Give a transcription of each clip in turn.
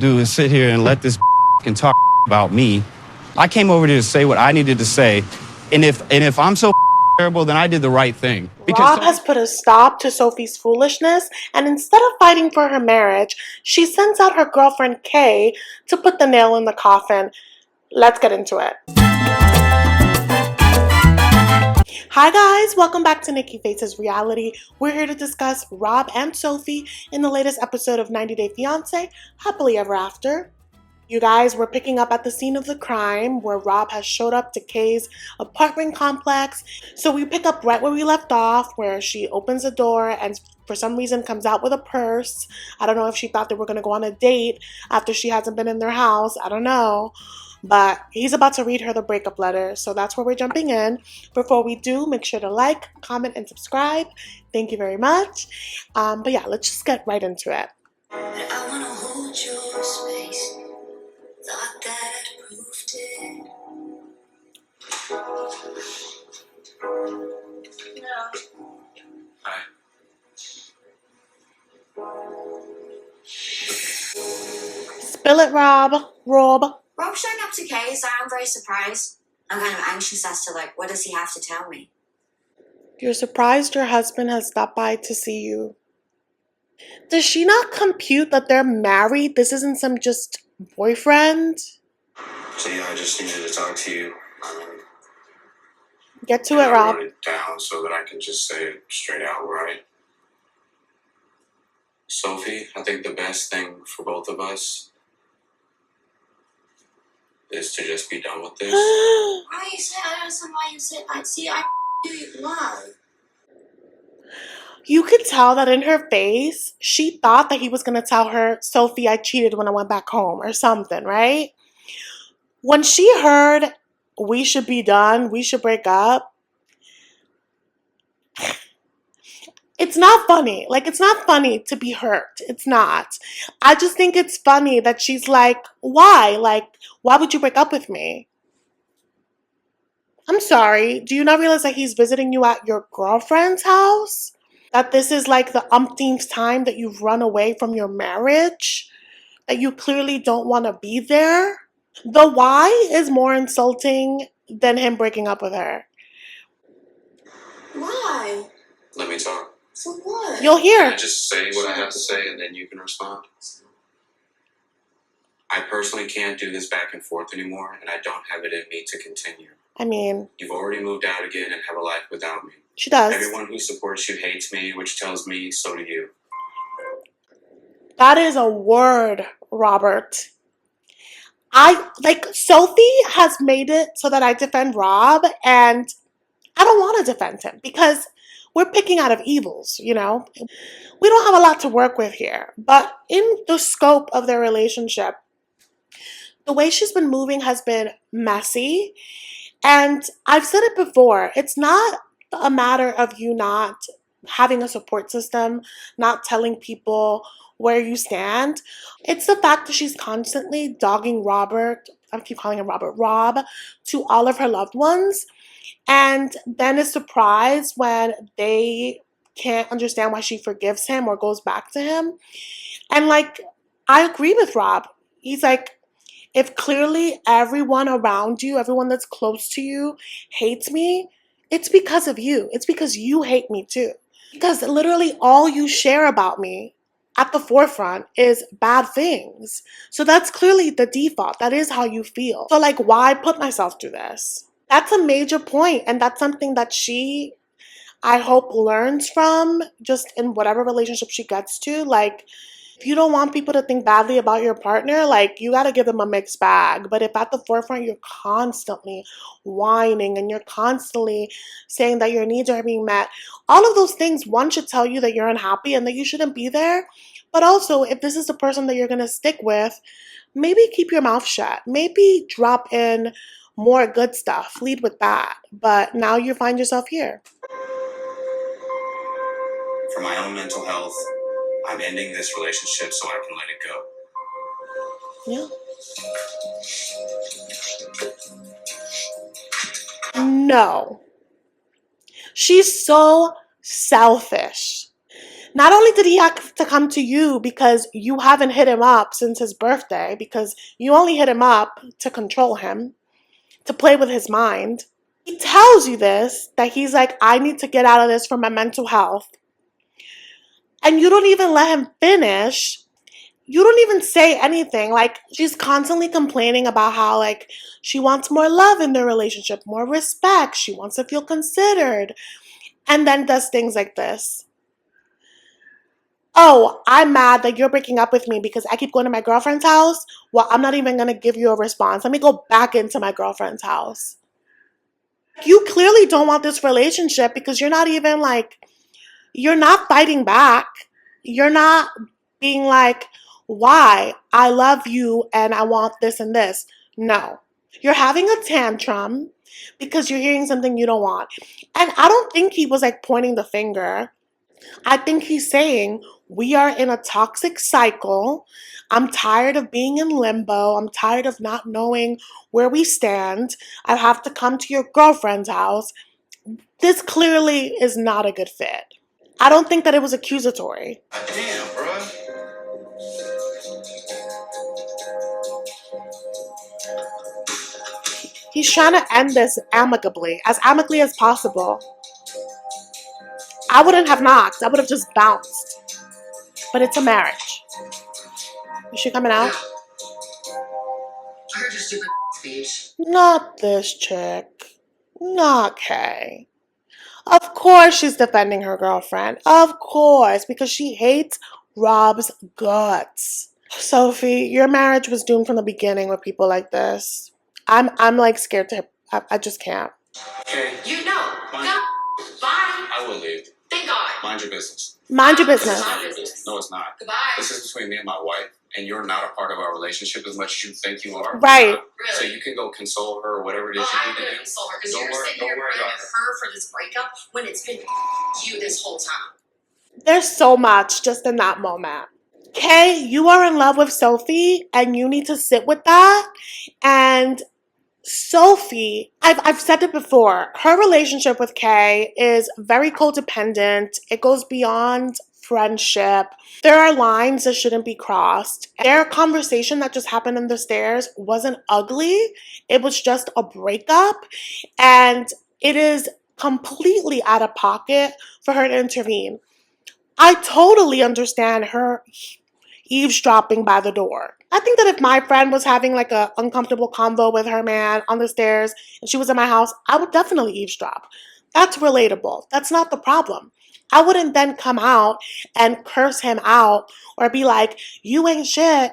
do is sit here and let this and talk about me. I came over here to say what I needed to say, and if I'm so terrible, then I did the right thing. Rob has put a stop to Sophie's foolishness, and instead of fighting for her marriage, she sends out her girlfriend Kae to put the nail in the coffin. Let's get into it. Hi guys, welcome back to Nikki Faces Reality. We're here to discuss Rob and Sophie in the latest episode of 90 Day Fiancé, Happily Ever After. You guys, we're picking up at the scene of the crime where Rob has showed up to Kae's apartment complex. So we pick up right where we left off, where she opens the door and for some reason comes out with a purse. I don't know if she thought they were going to go on a date after she hasn't been in their house. I don't know. But he's about to read her the breakup letter. So that's where we're jumping in. Before we do, make sure to like, comment, and subscribe. Thank you very much. But yeah, let's just get right into it. I wanna hold your space. Thought that I'd proved it. No. Hi. Spill it, Rob. Rob showing up to Kae's, I'm very surprised. I'm kind of anxious as to, what does he have to tell me? You're surprised your husband has stopped by to see you. Does she not compute that they're married? This isn't some just boyfriend? So yeah, I just needed to talk to you. Get to it, Rob. I wrote it down so that I can just say it straight out, right? Sophie, I think the best thing for both of us is to just be done with this. Why you say, I don't understand why you said that. See, I do it. Why? You could tell that in her face, she thought that he was going to tell her, Sophie, I cheated when I went back home or something, right? When she heard, we should be done, we should break up, it's not funny. It's not funny to be hurt. It's not. I just think it's funny that she's like, why? Why would you break up with me? I'm sorry. Do you not realize that he's visiting you at your girlfriend's house? That this is the umpteenth time that you've run away from your marriage? That you clearly don't want to be there? The why is more insulting than him breaking up with her. Why? Let me talk. For what? You'll hear. Can I just say what I have to say and then you can respond? I personally can't do this back and forth anymore, and I don't have it in me to continue. I mean, you've already moved out again and have a life without me. She does. Everyone who supports you hates me, which tells me so do you. That is a word, Robert. Sophie has made it so that I defend Rob, and I don't want to defend him because we're picking out of evils, We don't have a lot to work with here. But in the scope of their relationship, the way she's been moving has been messy. And I've said it before, it's not a matter of you not having a support system, not telling people where you stand. It's the fact that she's constantly dogging Rob, to all of her loved ones. And then is surprised when they can't understand why she forgives him or goes back to him. And I agree with Rob. He's if clearly everyone around you, everyone that's close to you hates me, it's because of you. It's because you hate me too. Because literally all you share about me at the forefront is bad things. So that's clearly the default. That is how you feel. So why put myself through this? That's a major point, and that's something that she, I hope, learns from just in whatever relationship she gets to. If you don't want people to think badly about your partner, you got to give them a mixed bag. But if at the forefront you're constantly whining and you're constantly saying that your needs are being met, all of those things, one, should tell you that you're unhappy and that you shouldn't be there. But also, if this is the person that you're going to stick with, maybe keep your mouth shut. Maybe drop in more good stuff. Lead with that. But now you find yourself here. For my own mental health, I'm ending this relationship so I can let it go. No. She's so selfish. Not only did he have to come to you because you haven't hit him up since his birthday, because you only hit him up to control him, to play with his mind. He tells you this, that he's like, I need to get out of this for my mental health. And you don't even let him finish. You don't even say anything. Like, she's constantly complaining about how, like, she wants more love in their relationship, more respect. She wants to feel considered. And then does things like this. Oh, I'm mad that you're breaking up with me because I keep going to my girlfriend's house. Well, I'm not even going to give you a response. Let me go back into my girlfriend's house. You clearly don't want this relationship because you're not even like, you're not fighting back. You're not being like, why? I love you and I want this and this. No. You're having a tantrum because you're hearing something you don't want. And I don't think he was like pointing the finger. I think he's saying, we are in a toxic cycle. I'm tired of being in limbo. I'm tired of not knowing where we stand. I have to come to your girlfriend's house. This clearly is not a good fit. I don't think that it was accusatory. Damn, bro. He's trying to end this amicably as possible. I wouldn't have knocked. I would have just bounced. But it's a marriage. Is she coming out? I heard your stupid speech. Not this chick. Not Kae. Of course she's defending her girlfriend. Of course, because she hates Rob's guts. Sophie, your marriage was doomed from the beginning with people like this. I'm like scared to. I just can't. Okay. You know. Go. Bye. I will leave. Thank God. Mind your business. Mind your This business. is not your business. No, it's not. Goodbye. This is between me and my wife, and you're not a part of our relationship as much as you think you are. Right. So Really? you can go console her or whatever it is I'm you need gonna to do. console her because Don't you're worry- sitting don't here worry blaming about it. her for this breakup when it's been you this whole time. There's so much just in that moment. Kae, you are in love with Sophie and you need to sit with that. And Sophie, I've said it before, her relationship with Kae is very codependent. It goes beyond friendship. There are lines that shouldn't be crossed. Their conversation that just happened on the stairs wasn't ugly. It was just a breakup. And it is completely out of pocket for her to intervene. I totally understand her eavesdropping by the door. I think that if my friend was having like a uncomfortable convo with her man on the stairs and she was in my house, I would definitely eavesdrop. That's relatable. That's not the problem. I wouldn't then come out and curse him out or be like, you ain't shit.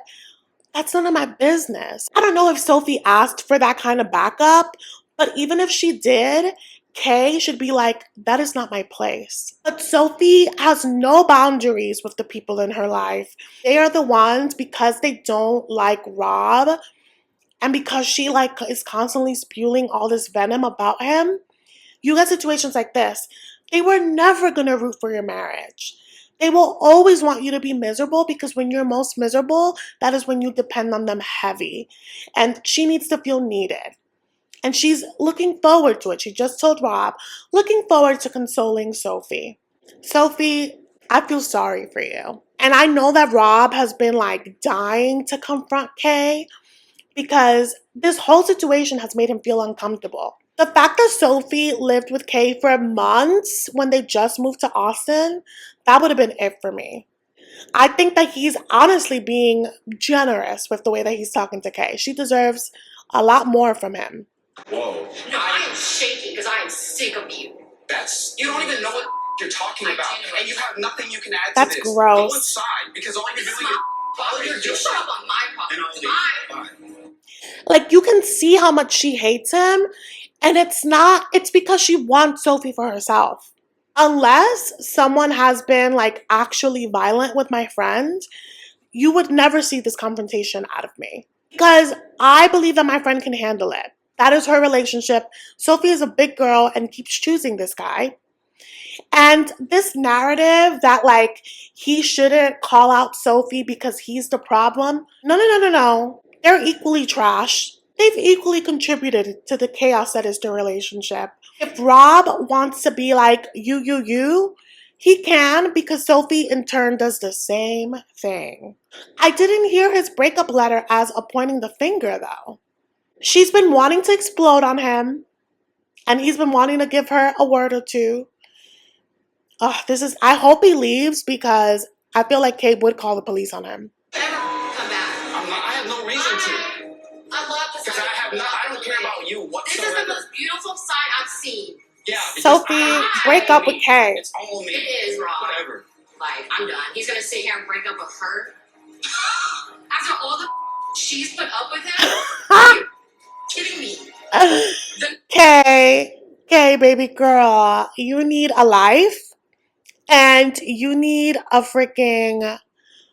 That's none of my business. I don't know if Sophie asked for that kind of backup, but even if she did, Kae should be like, that is not my place. But Sophie has no boundaries with the people in her life. They are the ones, because they don't like Rob and because she like is constantly spewing all this venom about him. You get situations like this. They were never going to root for your marriage. They will always want you to be miserable because when you're most miserable, that is when you depend on them heavy. And she needs to feel needed. And she's looking forward to it. She just told Rob, looking forward to consoling Sophie. Sophie, I feel sorry for you. And I know that Rob has been like dying to confront Kae because this whole situation has made him feel uncomfortable. The fact that Sophie lived with Kae for months when they just moved to Austin, that would have been it for me. I think that he's honestly being generous with the way that he's talking to Kae. She deserves a lot more from him. Whoa. No, I am shaking because I am sick of you. You don't even know what you're talking I about. do. And you have nothing you can add That's to this. gross. Go inside because all you're This is doing my is problem. You shut up on my And problem. I'll Bye. leave. Bye. Like, you can see how much she hates him, and it's because she wants Sophie for herself. Unless someone has been like actually violent with my friend, you would never see this confrontation out of me. Because I believe that my friend can handle it. That is her relationship. Sophie is a big girl and keeps choosing this guy. And this narrative that like he shouldn't call out Sophie because he's the problem. No. They're equally trash. They've equally contributed to the chaos that is the relationship. If Rob wants to be like you, He can, because Sophie in turn does the same thing. I didn't hear his breakup letter as a pointing the finger though. She's been wanting to explode on him, and he's been wanting to give her a word or two. I hope he leaves, because I feel like Kae would call the police on him. Ever come back? I have no reason to. I love this. Because I don't care about you whatsoever. This is the most beautiful sight I've seen. Yeah. Sophie, break up with Kae. It's all me. It is, Rob. Whatever. Like, I'm done. He's gonna sit here and break up with her? After all the she's put up with him? Are you kidding me? Kae, baby girl, you need a life, and you need a freaking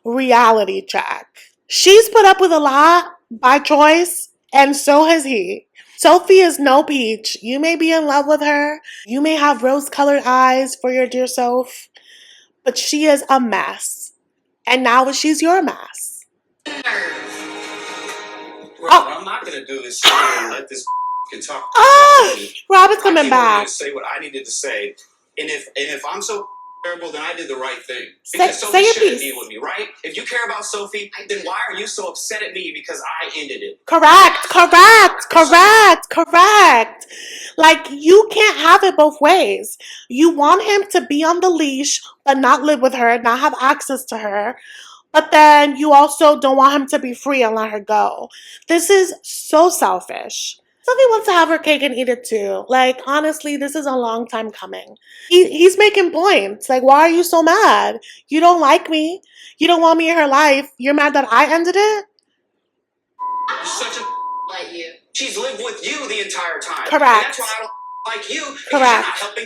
reality check. She's put up with a lot by choice, and so has he. Sophie is no peach. You may be in love with her. You may have rose-colored eyes for your dear Soph, but she is a mess. And now she's your mess. Bro, I'm not going to do this and let this can talk. Rob is coming back. To say what I needed to say. And if I'm so terrible, then I did the right thing. Because Sophie shouldn't be with me, right? If you care about Sophie, then why are you so upset at me because I ended it? Correct. Like, you can't have it both ways. You want him to be on the leash, but not live with her, not have access to her. But then you also don't want him to be free and let her go. This is so selfish. Sophie wants to have her cake and eat it too. Like, honestly, this is a long time coming. He's making points. Like, why are you so mad? You don't like me. You don't want me in her life. You're mad that I ended it? You're such a Like you. She's lived with you the entire time. Correct. And that's why I don't like you. Because you're Correct. not helping.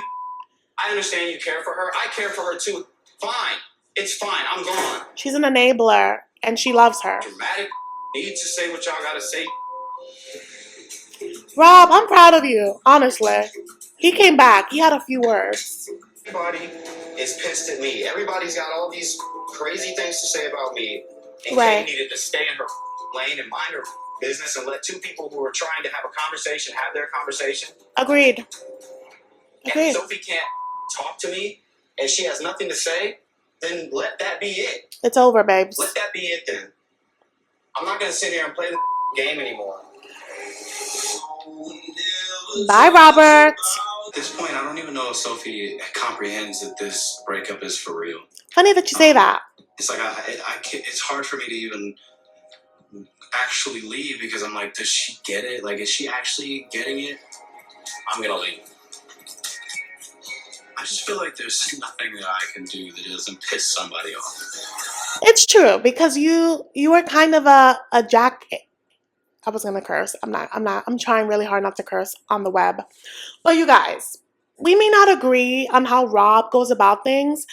I understand you care for her. I care for her too. Fine. It's fine. I'm gone. She's an enabler, and she loves her. Dramatic. Need to say what y'all gotta say. Rob, I'm proud of you, honestly. He came back. He had a few words. Everybody is pissed at me. Everybody's got all these crazy things to say about me. And Right. Kae needed to stay in her lane and mind her business and let two people who are trying to have a conversation have their conversation. Agreed. And if Sophie can't talk to me and she has nothing to say, then let that be it. It's over, babes. Let that be it then. I'm not going to sit here and play the game anymore. Bye, Robert. At this point, I don't even know if Sophie comprehends that this breakup is for real. Funny that you say that. It's like it's hard for me to even actually leave because I'm like, does she get it? Like, is she actually getting it? I'm gonna leave. I just feel like there's nothing that I can do that doesn't piss somebody off. It's true, because you were kind of a jack. I was gonna curse. I'm trying really hard not to curse on the web. But you guys, we may not agree on how Rob goes about things,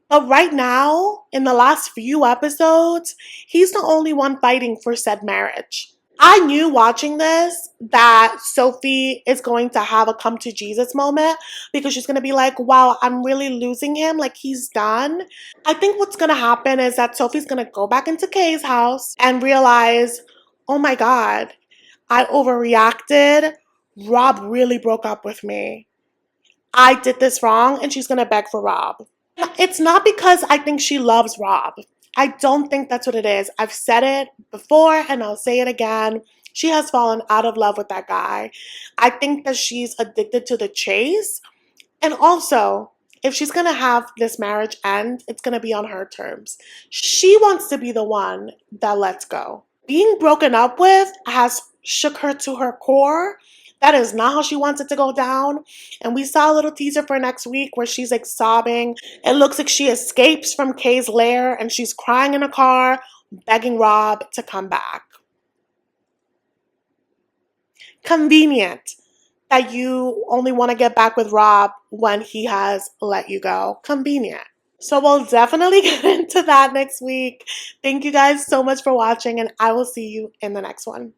but right now, in the last few episodes, he's the only one fighting for said marriage. I knew watching this that Sophie is going to have a come to Jesus moment, because she's going to be like, wow, I'm really losing him. Like, he's done. I think what's going to happen is that Sophie's going to go back into Kae's house and realize, oh my God, I overreacted. Rob really broke up with me. I did this wrong, and she's going to beg for Rob. It's not because I think she loves Rob. I don't think that's what it is. I've said it before and I'll say it again. She has fallen out of love with that guy. I think that she's addicted to the chase. And also, if she's going to have this marriage end, it's going to be on her terms. She wants to be the one that lets go. Being broken up with has shook her to her core. That is not how she wants it to go down. And we saw a little teaser for next week where she's like sobbing. It looks like she escapes from Kae's lair and she's crying in a car, begging Rob to come back. Convenient that you only want to get back with Rob when he has let you go. Convenient. So we'll definitely get into that next week. Thank you guys so much for watching, and I will see you in the next one.